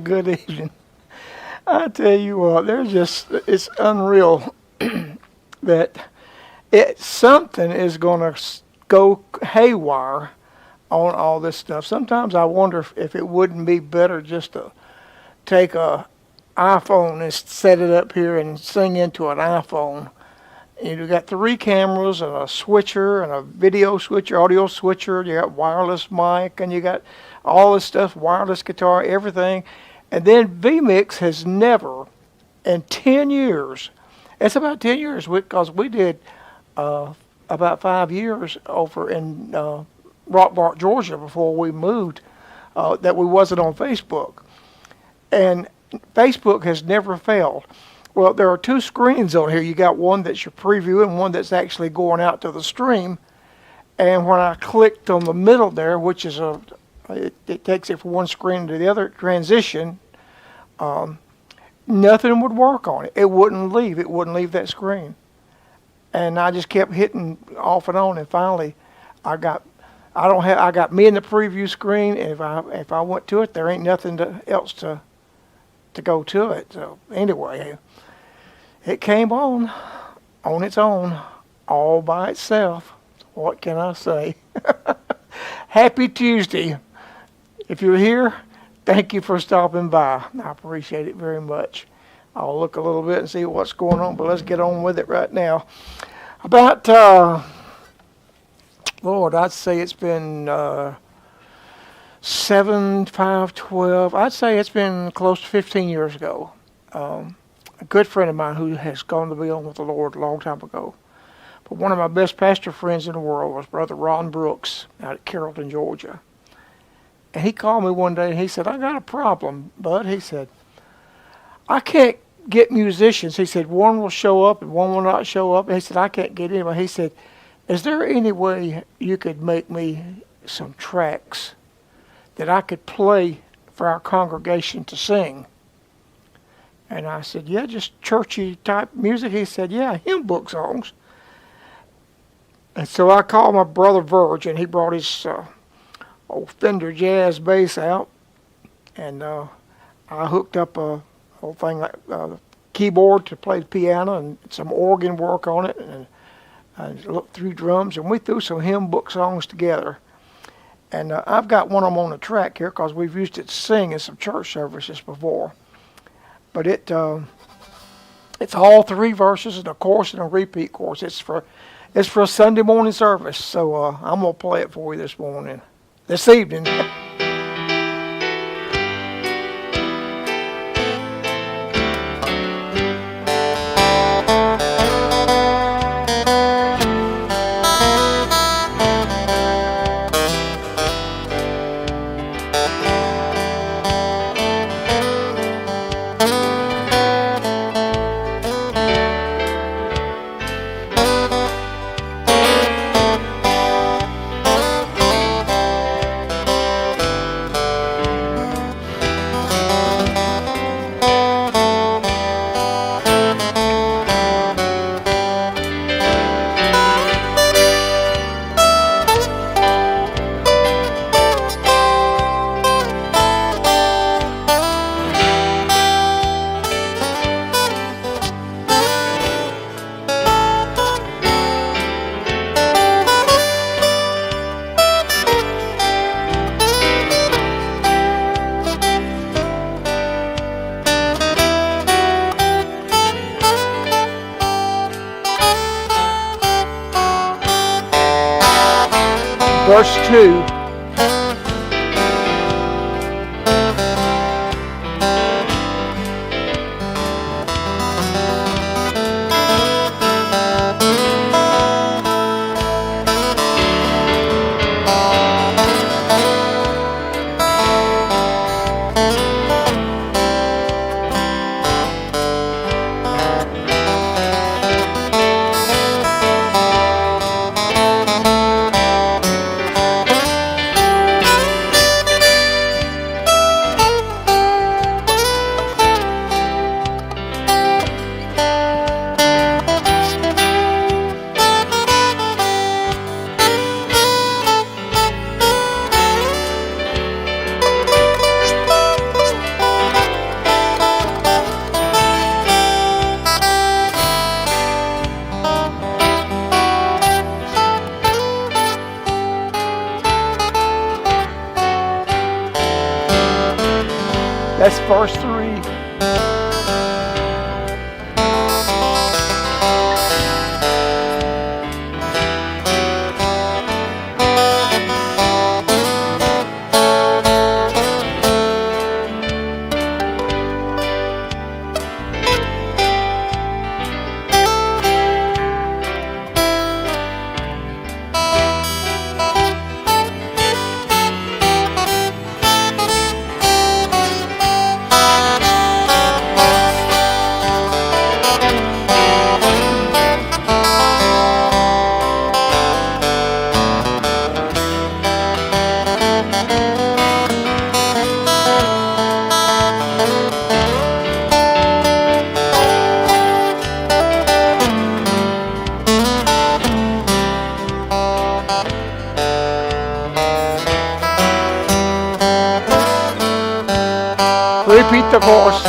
Good evening. I tell you what, it's unreal that something is going to go haywire on all this stuff. Sometimes I wonder if it wouldn't be better just to take a iPhone and set it up here and sing into an iPhone. You got 3 cameras and a switcher and a video switcher, audio switcher. You got wireless mic and you got all this stuff, wireless guitar, everything. And then vMix has never, in 10 years, it's about 10 years because we did about 5 years over in Rockport, Georgia before we moved, that we wasn't on Facebook. And Facebook has never failed. Well, there are 2 screens on here. You got one that's your preview and one that's actually going out to the stream. And when I clicked on the middle there, which is it takes it from one screen to the other transition, nothing would work on it. It wouldn't leave. It wouldn't leave that screen. And I just kept hitting off and on. And finally, I got me in the preview screen. And if I went to it, there ain't nothing else to go to it. So anyway, it came on its own, all by itself. What can I say? Happy Tuesday. If you're here, thank you for stopping by. I appreciate it very much. I'll look a little bit and see what's going on, but let's get on with it right now. About, Lord, I'd say it's been 7, 5, 12. I'd say it's been close to 15 years ago. A good friend of mine who has gone to be on with the Lord a long time ago. But one of my best pastor friends in the world was Brother Ron Brooks out at Carrollton, Georgia. And he called me one day and he said, I got a problem, bud. He said, I can't get musicians. He said, one will show up and one will not show up. And he said, I can't get anybody. He said, is there any way you could make me some tracks that I could play for our congregation to sing? And I said, yeah, just churchy type music. He said, yeah, hymn book songs. And so I called my brother Verge, and he brought his old Fender Jazz bass out. And I hooked up a whole thing like keyboard to play the piano and some organ work on it. And I looked through drums, and we threw some hymn book songs together. And I've got one of them on the track here because we've used it to sing in some church services before. But it's all 3 verses and a chorus and a repeat chorus. It's for a Sunday morning service. So I'm gonna play it for you this evening. Verse 2. That's verse 3. Repeat the chorus.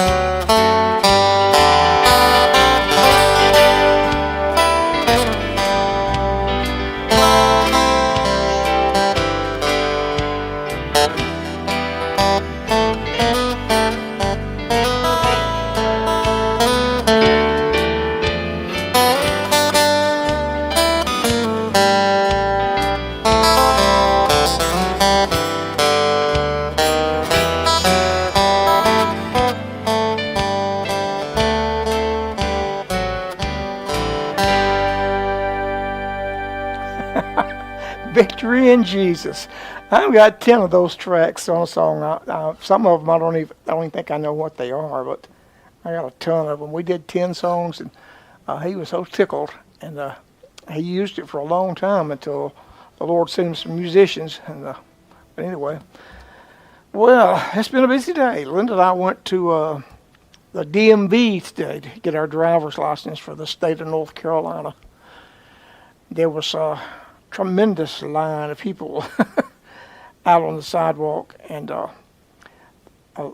Victory in Jesus. I've got 10 of those tracks on a song. Some of them I don't even think I know what they are, but I got a ton of them. We did 10 songs, and he was so tickled, and he used it for a long time until the Lord sent him some musicians. And but anyway, well, it's been a busy day. Linda and I went to the DMV today to get our driver's license for the state of North Carolina. There was a tremendous line of people out on the sidewalk, and a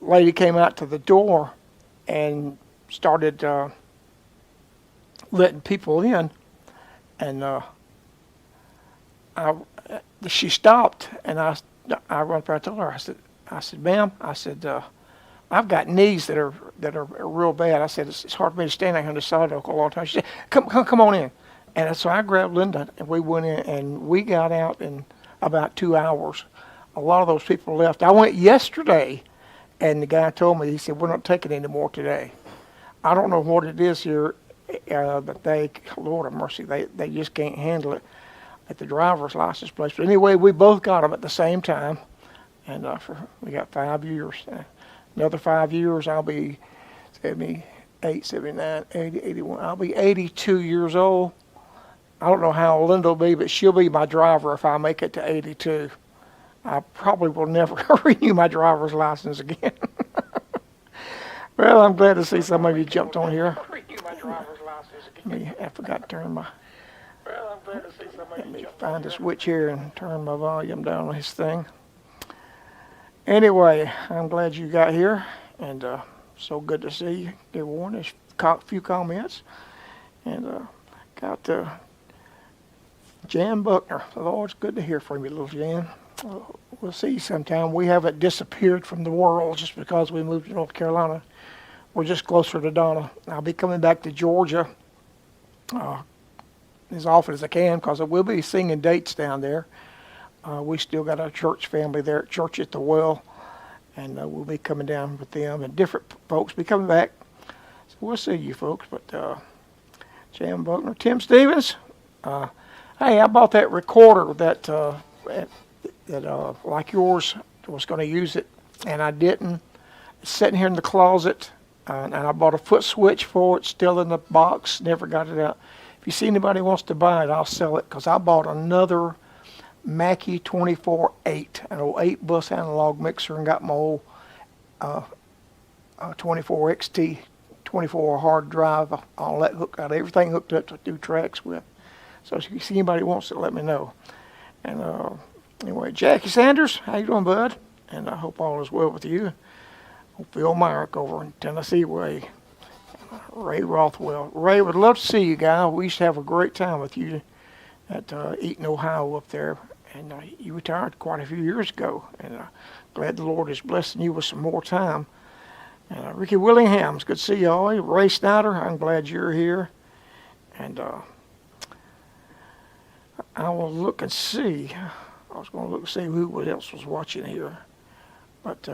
lady came out to the door and started letting people in, and she stopped, and I went up there and told her, I said, ma'am, I said, I've got knees that are real bad. I said, it's hard for me to stand out on the sidewalk a long time. She said, come on in. And so I grabbed Linda, and we went in, and we got out in about 2 hours. A lot of those people left. I went yesterday, and the guy told me, he said, we're not taking any more today. I don't know what it is here, but they, Lord have mercy, they just can't handle it at the driver's license place. But anyway, we both got them at the same time, and we got 5 years. Another 5 years, I'll be 78, 79, 80, 81. I'll be 82 years old. I don't know how old Linda will be, but she'll be my driver if I make it to 82. I probably will never renew my driver's license again. Well, I'm glad to see some of you jumped on here. I forgot to turn my... Let me find a switch here and turn my volume down on this thing. Anyway, I'm glad you got here, and so good to see you, everyone. There's a few comments, and got Jan Buckner. Oh, it's good to hear from you, little Jan. We'll see you sometime. We haven't disappeared from the world just because we moved to North Carolina. We're just closer to Donna. I'll be coming back to Georgia as often as I can, because we'll be singing dates down there. We still got our church family there at Church at the Well, and we'll be coming down with them, and different folks be coming back. So we'll see you folks. But Jan Buckner, Tim Stevens. Hey, I bought that recorder that like yours, was going to use it, and I didn't. It's sitting here in the closet, and I bought a foot switch for it, still in the box, never got it out. If you see anybody wants to buy it, I'll sell it, because I bought another Mackie 24-8, an old 8-bus analog mixer, and got my old 24XT 24 hard drive, all that hooked out, everything hooked up to do tracks with. So if you see anybody who wants it, let me know. And anyway, Jackie Sanders, how you doing, bud? And I hope all is well with you. Phil Myrick over in Tennessee Way. Ray Rothwell. Ray, would love to see you, guy. We used to have a great time with you at Eaton, Ohio up there. And you retired quite a few years ago. And glad the Lord is blessing you with some more time. And Ricky Willingham, it's good to see y'all. Ray Snyder, I'm glad you're here. And I will look and see. I was going to look and see who else was watching here. But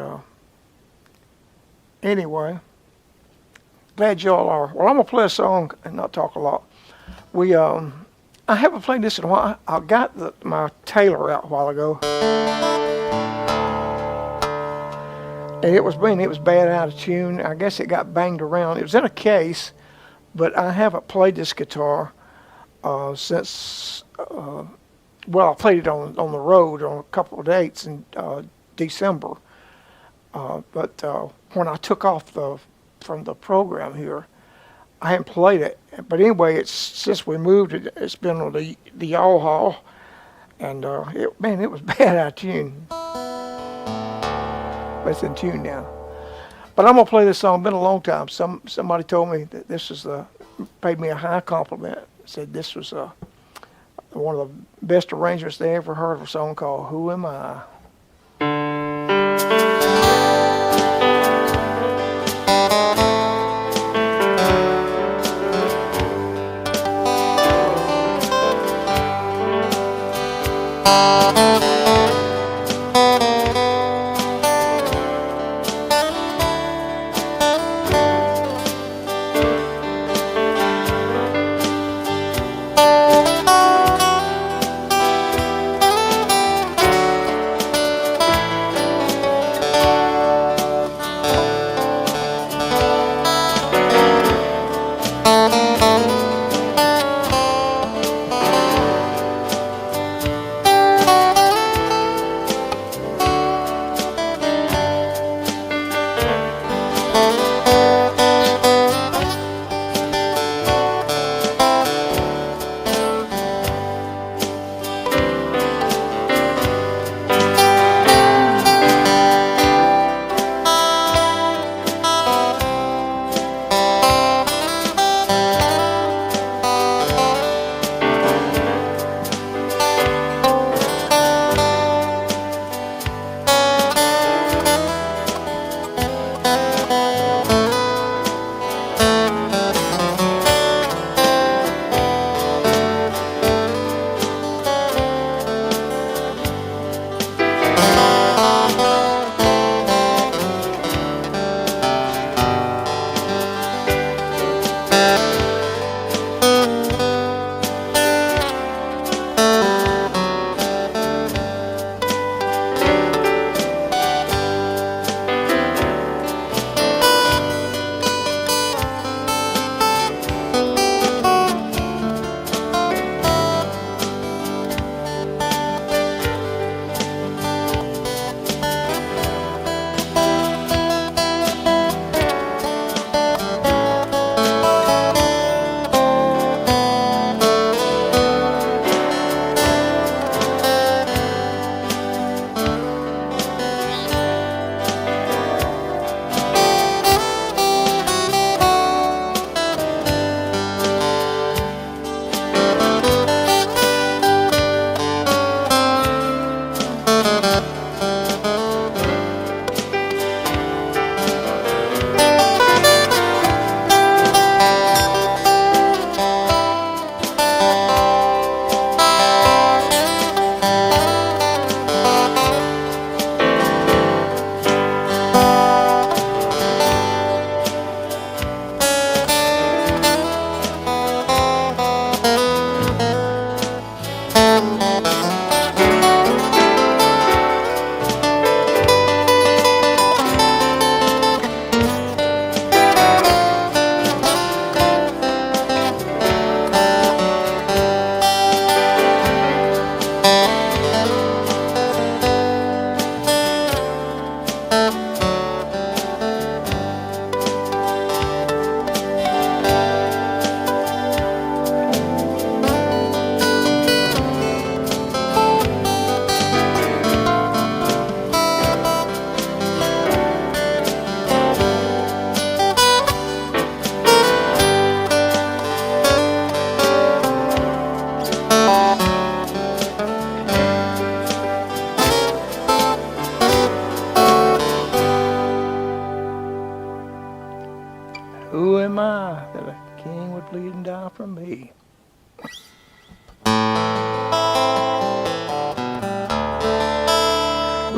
anyway, glad y'all are. Well, I'm going to play a song and not talk a lot. I haven't played this in a while. I got my Taylor out a while ago. And it was bad out of tune. I guess it got banged around. It was in a case, but I haven't played this guitar since, I played it on the road on a couple of dates in December. But when I took off from the program here, I hadn't played it. But anyway, since we moved it, it's been on the yaw hall, and it was bad out of tune. But it's in tune now. But I'm gonna play this song. Been a long time. Somebody told me that this is paid me a high compliment. Said this was one of the best arrangements they ever heard of a song called "Who Am I."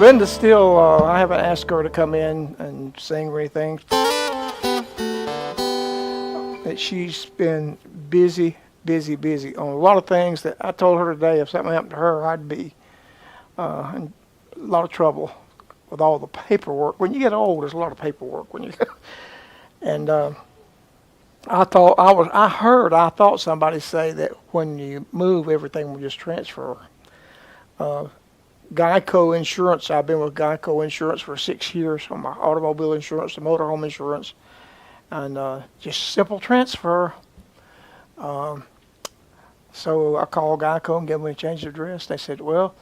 Linda still, I haven't asked her to come in and sing or anything. That she's been busy, busy, busy on a lot of things that I told her today if something happened to her, I'd be in a lot of trouble with all the paperwork. When you get old, there's a lot of paperwork when you and I thought somebody say that when you move, everything will just transfer. Geico Insurance, I've been with Geico Insurance for 6 years on my automobile insurance, the motorhome insurance, and just simple transfer. So I called Geico and gave them a change of address. They said, well,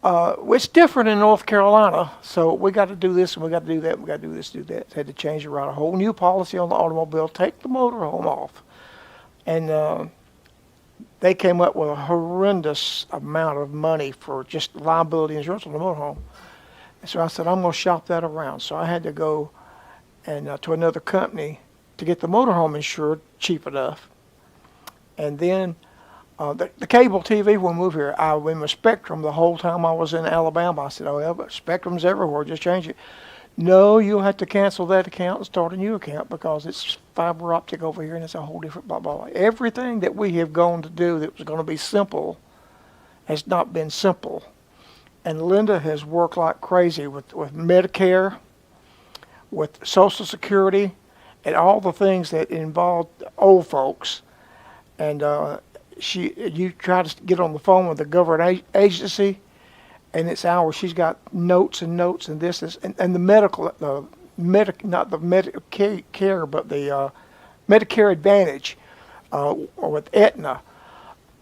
it's different in North Carolina, so we got to do this and we got to do that and we got to do this, do that. They had to change it around, a whole new policy on the automobile, take the motorhome off. And they came up with a horrendous amount of money for just liability insurance on the motorhome. And so I said, I'm going to shop that around. So I had to go and to another company to get the motorhome insured cheap enough. And then the cable TV when we moved here, I was with Spectrum the whole time I was in Alabama. I said, oh, yeah, but Spectrum's everywhere. Just change it. No, you'll have to cancel that account and start a new account because it's fiber optic over here and it's a whole different blah, blah, blah. Everything that we have gone to do that was going to be simple has not been simple. And Linda has worked like crazy with Medicare, with Social Security, and all the things that involve old folks. And you try to get on the phone with the government agency, and it's hours. She's got notes and notes and this and the medical, not the Medicare, but the Medicare Advantage, or with Aetna.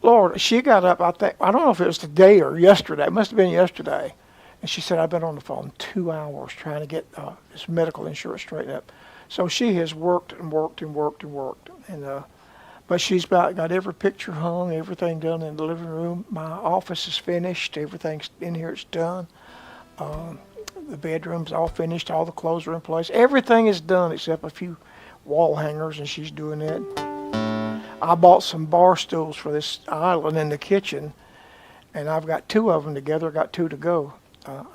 Lord, she got up. I don't know if it was today or yesterday. It must have been yesterday. And she said, I've been on the phone 2 hours trying to get this medical insurance straightened up. So she has worked and worked and worked and worked. But she's got every picture hung, everything done in the living room. My office is finished. Everything's in here, it's done. The bedroom's all finished. All the clothes are in place. Everything is done except a few wall hangers, and she's doing it. I bought some bar stools for this island in the kitchen, and I've got 2 of them together. I got 2 to go.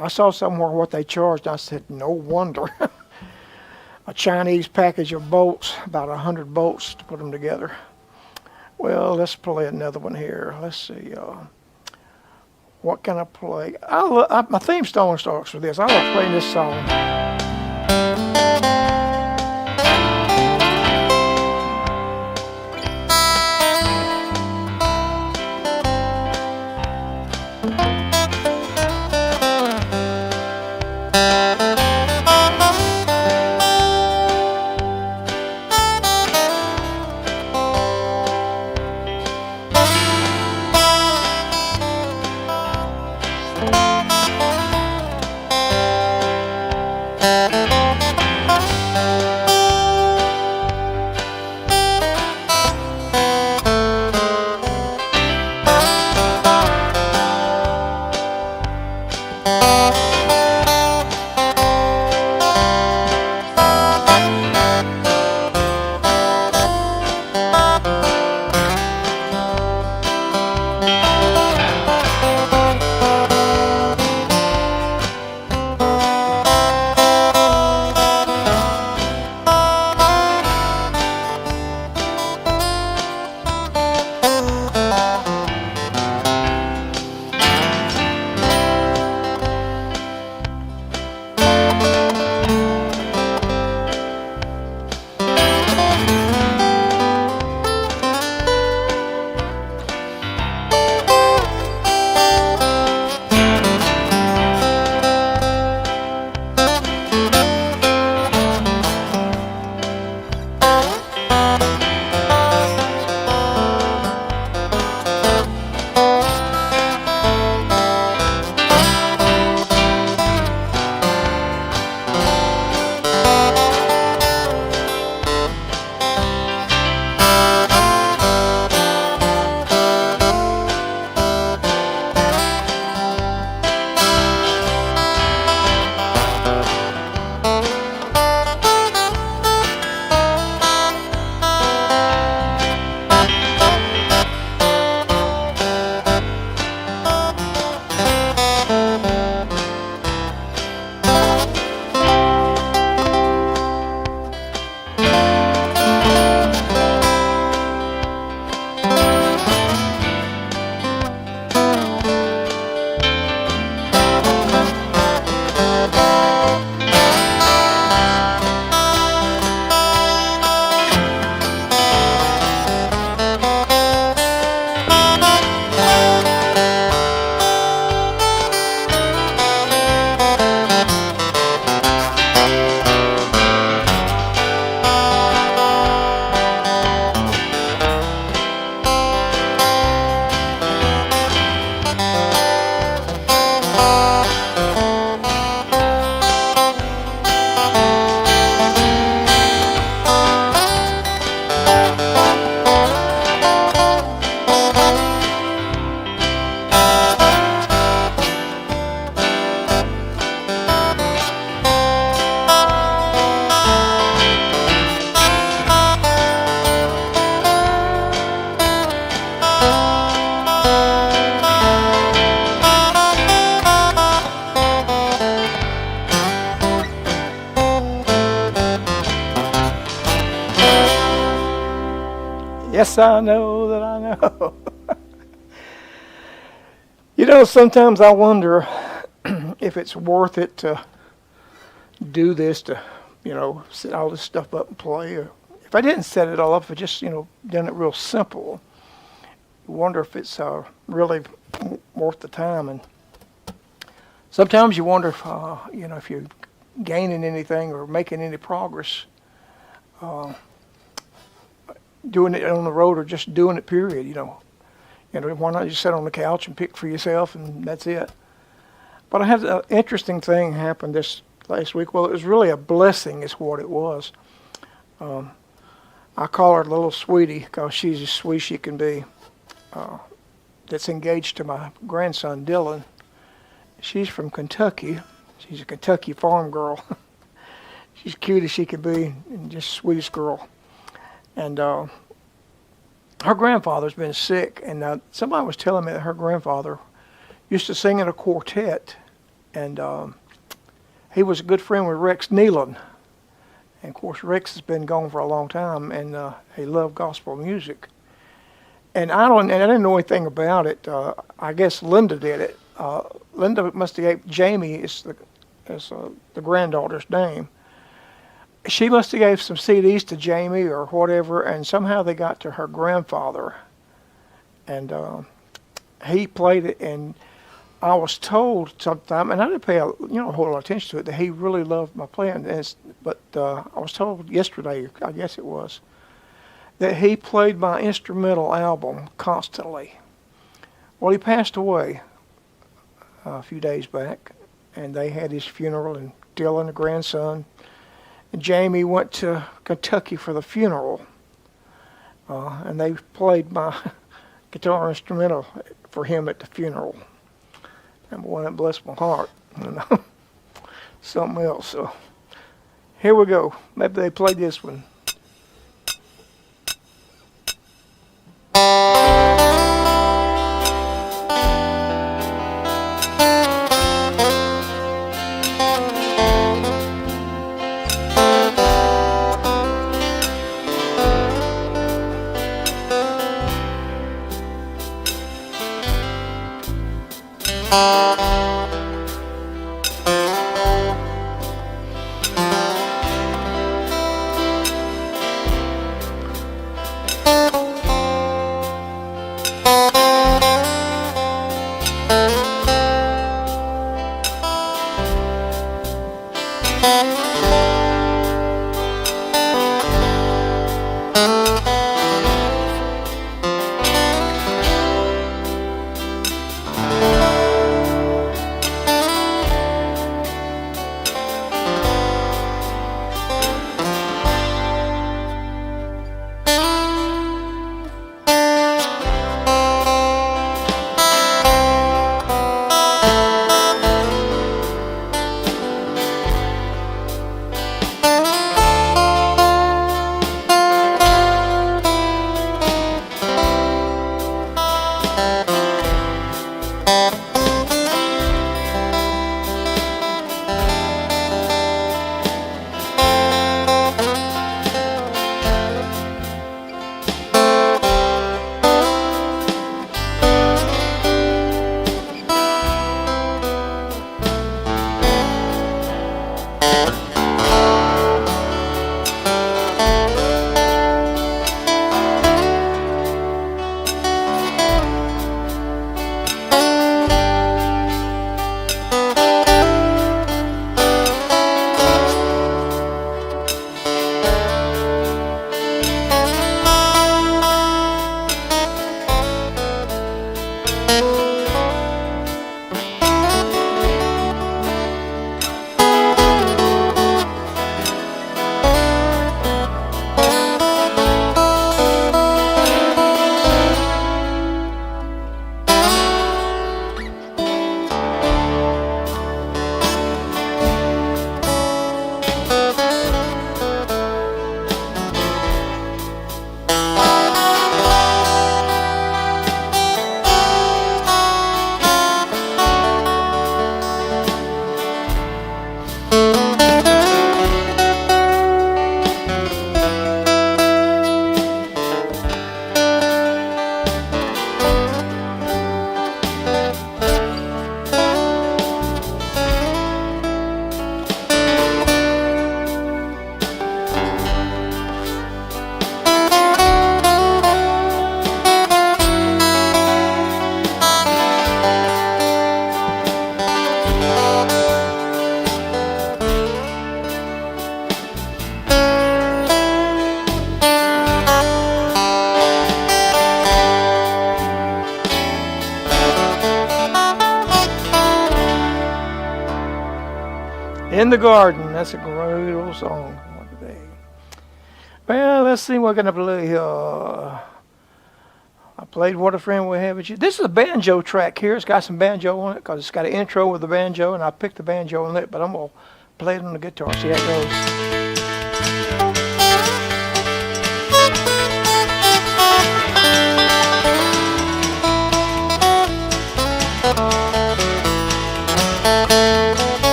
I saw somewhere what they charged. I said, no wonder. A Chinese package of bolts, about 100 bolts to put them together. Well, let's play another one here. Let's see. What can I play? My theme song starts with this. I love playing this song. Yes, I know that I know. You know, sometimes I wonder if it's worth it to do this, to, set all this stuff up and play. Or if I didn't set it all up, if I just, done it real simple, I wonder if it's really worth the time. And sometimes you wonder if, if you're gaining anything or making any progress, doing it on the road or just doing it, period. Why not just sit on the couch and pick for yourself and that's it? But I had an interesting thing happen this last week. Well, it was really a blessing is what it was. I call her little sweetie because she's as sweet as she can be. That's engaged to my grandson, Dylan. She's from Kentucky. She's a Kentucky farm girl. She's cute as she can be and just sweetest girl. And her grandfather's been sick, and somebody was telling me that her grandfather used to sing in a quartet, and he was a good friend with Rex Nealon. And of course, Rex has been gone for a long time, and he loved gospel music. And I didn't know anything about it. I guess Linda did it. Linda must have gave Jamie is the granddaughter's name. She must have gave some CDs to Jamie or whatever, and somehow they got to her grandfather, and he played it. And I was told sometime, and I didn't pay a whole lot of attention to it, that he really loved my playing. But I was told yesterday, I guess it was, that he played my instrumental album constantly. Well, he passed away a few days back, and they had his funeral, and Dylan, the grandson, and Jamie went to Kentucky for the funeral, and they played my guitar instrumental for him at the funeral. And boy, that blessed my heart. Something else. So here we go. Maybe they played this one. In the Garden. That's a great old song. What a day. Well, let's see what I'm going to play here. I played What a Friend We Have With You. This is a banjo track here. It's got some banjo on it because it's got an intro with the banjo, and I picked the banjo and it, but I'm going to play it on the guitar, see how it goes.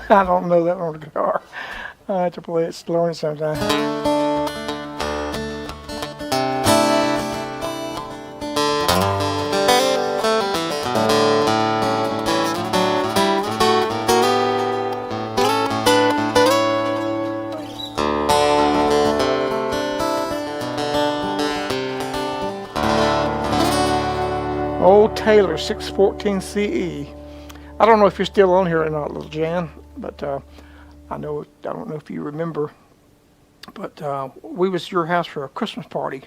I don't know that on the guitar. I have to play it slowly sometime. Old Taylor 614 CE. I don't know if you're still on here or not, little Jan, but I don't know if you remember, but we was at your house for a Christmas party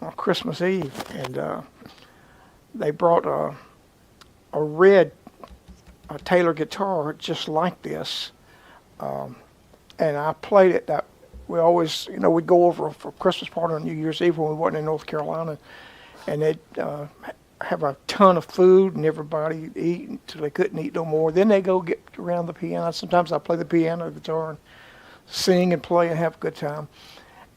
on Christmas Eve, and they brought a red Taylor guitar just like this, and I played it. That we always, we'd go over for a Christmas party on New Year's Eve when we wasn't in North Carolina, and they'd have a ton of food and everybody eat until they couldn't eat no more. Then they go get around the piano. Sometimes I play the piano, guitar, and sing and play and have a good time.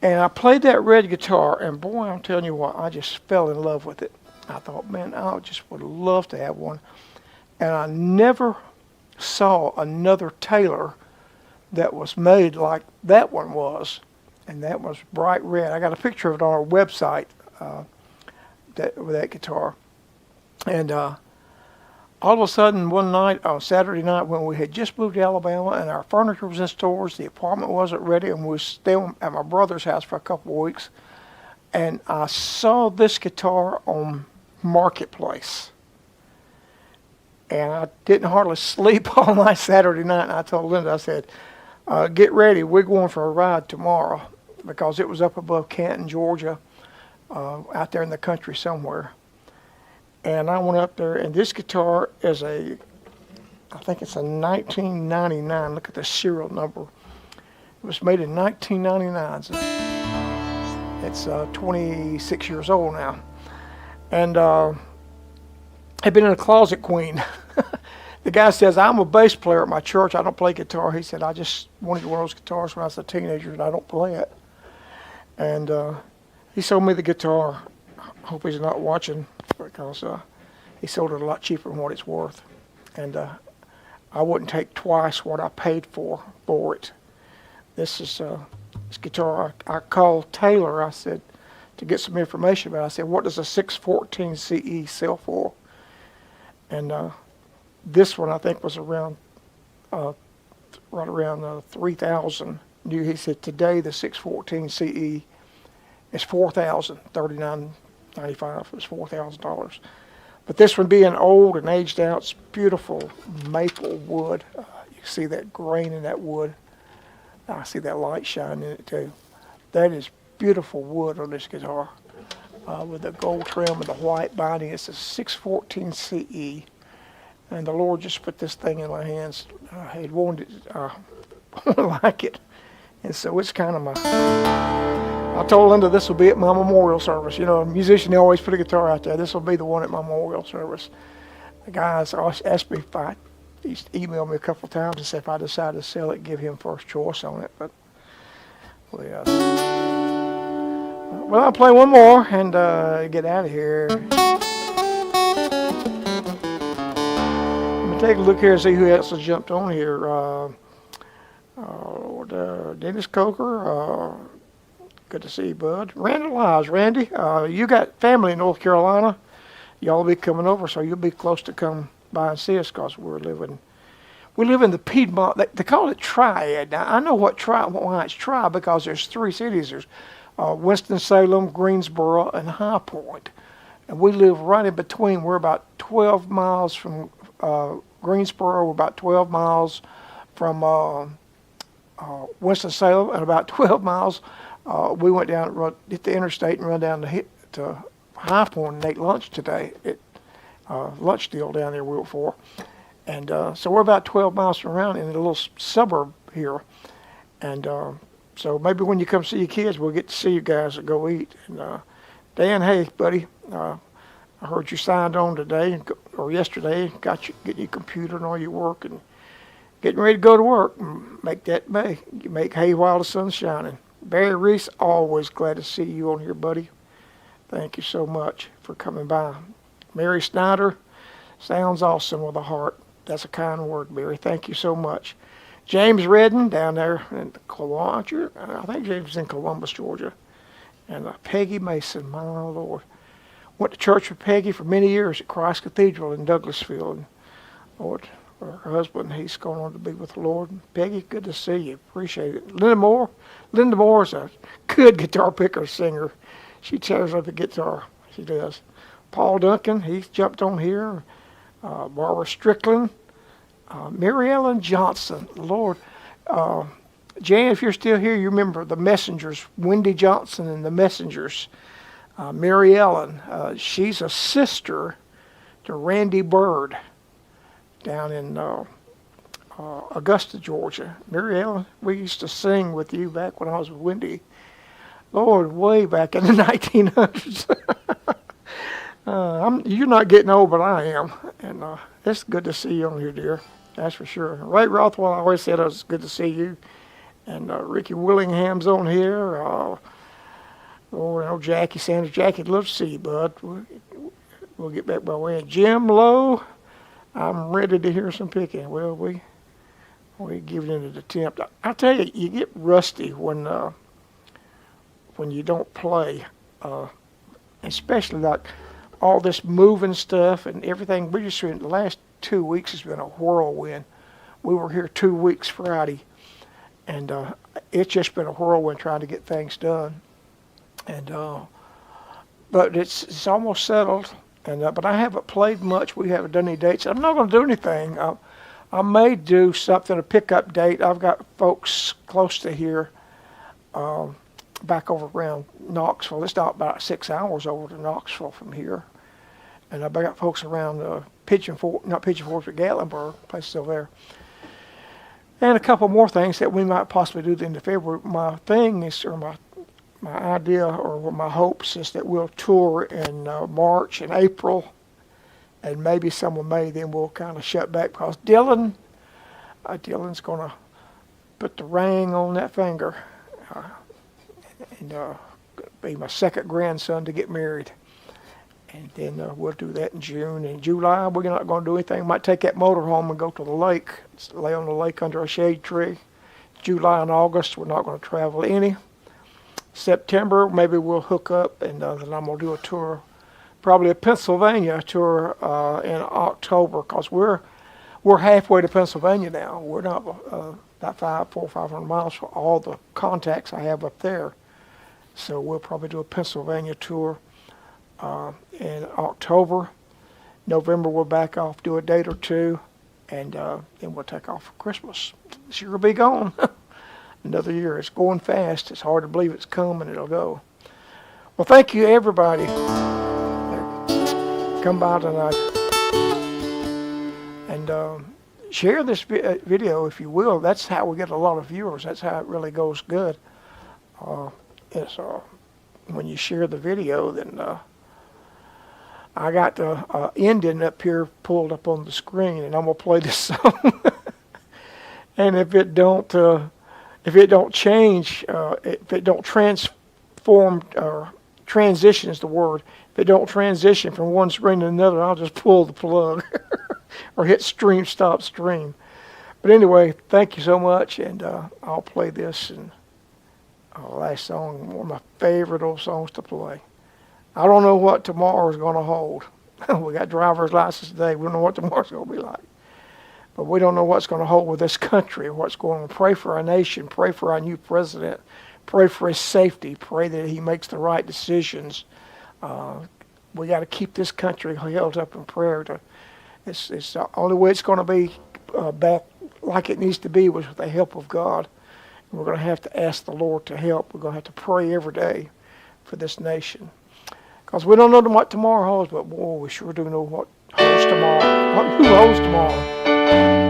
And I played that red guitar, and boy, I'm telling you what, I just fell in love with it. I thought, man, I just would love to have one. And I never saw another Taylor that was made like that one was, and that was bright red. I got a picture of it on our website with that guitar. And all of a sudden, one night, on Saturday night, when we had just moved to Alabama and our furniture was in stores, the apartment wasn't ready, and we were staying at my brother's house for a couple of weeks, and I saw this guitar on Marketplace. And I didn't hardly sleep all night Saturday night, and I told Linda, I said, get ready, we're going for a ride tomorrow, because it was up above Canton, Georgia, out there in the country somewhere. And I went up there, and this guitar is I think it's a 1999. Look at the serial number. It was made in 1999. So it's 26 years old now. And had been in a closet queen. The guy says, I'm a bass player at my church. I don't play guitar. He said, I just wanted one of those guitars when I was a teenager, and I don't play it. And he sold me the guitar. I hope he's not watching, because he sold it a lot cheaper than what it's worth. And I wouldn't take twice what I paid for it. This is this guitar I called Taylor. I said, to get some information about it, I said, what does a 614 CE sell for? And this one I think was around right around 3,000. He said today the 614 CE is $4,039.95. It's $4,000. But this one being old and aged out, it's beautiful maple wood. You see that grain in that wood. I see that light shine in it too. That is beautiful wood on this guitar with the gold trim and the white binding. It's a 614 CE, and the Lord just put this thing in my hands. I had wanted like it, and so it's kind of my. I told Linda this will be at my memorial service. You know, a musician, they always put a guitar out there. This will be the one at my memorial service. The guys asked me if he's emailed me a couple of times and said if I decided to sell it, give him first choice on it. But well, I'll play one more and get out of here. Let me take a look here and see who else has jumped on here. Dennis Coker, good to see you, bud. Randy Lives, Randy, you got family in North Carolina. Y'all will be coming over, so you'll be close to come by and see us, because we live in the Piedmont. They call it Triad. Now, I know why it's Triad, because there's 3 cities. There's Winston-Salem, Greensboro, and High Point. And we live right in between. We're about 12 miles from Greensboro. We're about 12 miles from Winston-Salem, and about 12 miles. We went down, hit the interstate and run down to High Point and ate lunch today. Lunch deal down there we were for. And so we're about 12 miles from around in a little suburb here. And so maybe when you come see your kids, we'll get to see you guys and go eat. And Dan, hey, buddy, I heard you signed on today or yesterday, getting your computer and all your work and getting ready to go to work and make that May. You make hay while the sun's shining. Barry Reese, always glad to see you on here, buddy. Thank you so much for coming by. Mary Snyder, sounds awesome with a heart. That's a kind word, Barry. Thank you so much. James Redden down there in Columbus, I think James is in Columbus, Georgia. And Peggy Mason, my Lord. Went to church with Peggy for many years at Christ Cathedral in Douglasville. And Lord, her husband, he's gone on to be with the Lord. Peggy, good to see you. Appreciate it. Linda Moore is a good guitar picker, singer. She tears up the guitar. She does. Paul Duncan, he's jumped on here. Barbara Strickland. Mary Ellen Johnson. Lord. Jan, if you're still here, you remember the Messengers. Wendy Johnson and the Messengers. Mary Ellen. She's a sister to Randy Bird down in Augusta, Georgia. Mary Ellen, we used to sing with you back when I was with Wendy. Lord, way back in the 1900s. You're not getting old, but I am. And it's good to see you on here, dear. That's for sure. Ray Rothwell, I always said it was good to see you. And Ricky Willingham's on here. Jackie Sanders. Jackie, I'd love to see you, bud. We'll get back by way. Jim Lowe, I'm ready to hear some picking. Well, we give it an attempt. I tell you, you get rusty when you don't play, especially like all this moving stuff and everything. We just the last 2 weeks has been a whirlwind. We were here 2 weeks Friday, and it's just been a whirlwind trying to get things done. And but it's almost settled. And but I haven't played much. We haven't done any dates. I'm not going to do anything. I may do something, a pickup date. I've got folks close to here, back over around Knoxville. It's not about 6 hours over to Knoxville from here. And I've got folks around Pigeon Forge, not Pigeon Forge, but Gatlinburg, places over there. And a couple more things that we might possibly do at the end of February. My thing is, or my idea, or my hopes is that we'll tour in March and April, and maybe some of May. Then we'll kind of shut back because Dylan's going to put the ring on that finger, and be my second grandson to get married. And then we'll do that in June. In July, we're not going to do anything. Might take that motor home and go to the lake, lay on the lake under a shade tree. July and August, we're not going to travel any. September, maybe we'll hook up, and then I'm going to do a tour, probably a Pennsylvania tour in October, because we're halfway to Pennsylvania now. We're not about 400 or 500 miles for all the contacts I have up there. So we'll probably do a Pennsylvania tour in October. November, we'll back off, do a date or two, and then we'll take off for Christmas. Sure be gone. Another year. It's going fast. It's hard to believe it's come and it'll go. Well, thank you, everybody. Come by tonight. And share this video if you will. That's how we get a lot of viewers. That's how it really goes good. It's when you share the video, then I got the ending up here pulled up on the screen, and I'm gonna play this song. And if it don't change, if it don't transform or transition is the word. If it don't transition from one screen to another, I'll just pull the plug or hit stream, stop stream. But anyway, thank you so much, and I'll play this and last song, one of my favorite old songs to play. I don't know what tomorrow is going to hold. We got driver's license today. We don't know what tomorrow's going to be like. But we don't know what's going to hold with this country, what's going on. Pray for our nation. Pray for our new president. Pray for his safety. Pray that he makes the right decisions. We got to keep this country held up in prayer. It's the only way it's going to be back like it needs to be was with the help of God. And we're going to have to ask the Lord to help. We're going to have to pray every day for this nation. Because we don't know what tomorrow holds, but boy, we sure do know what holds tomorrow. Who holds tomorrow?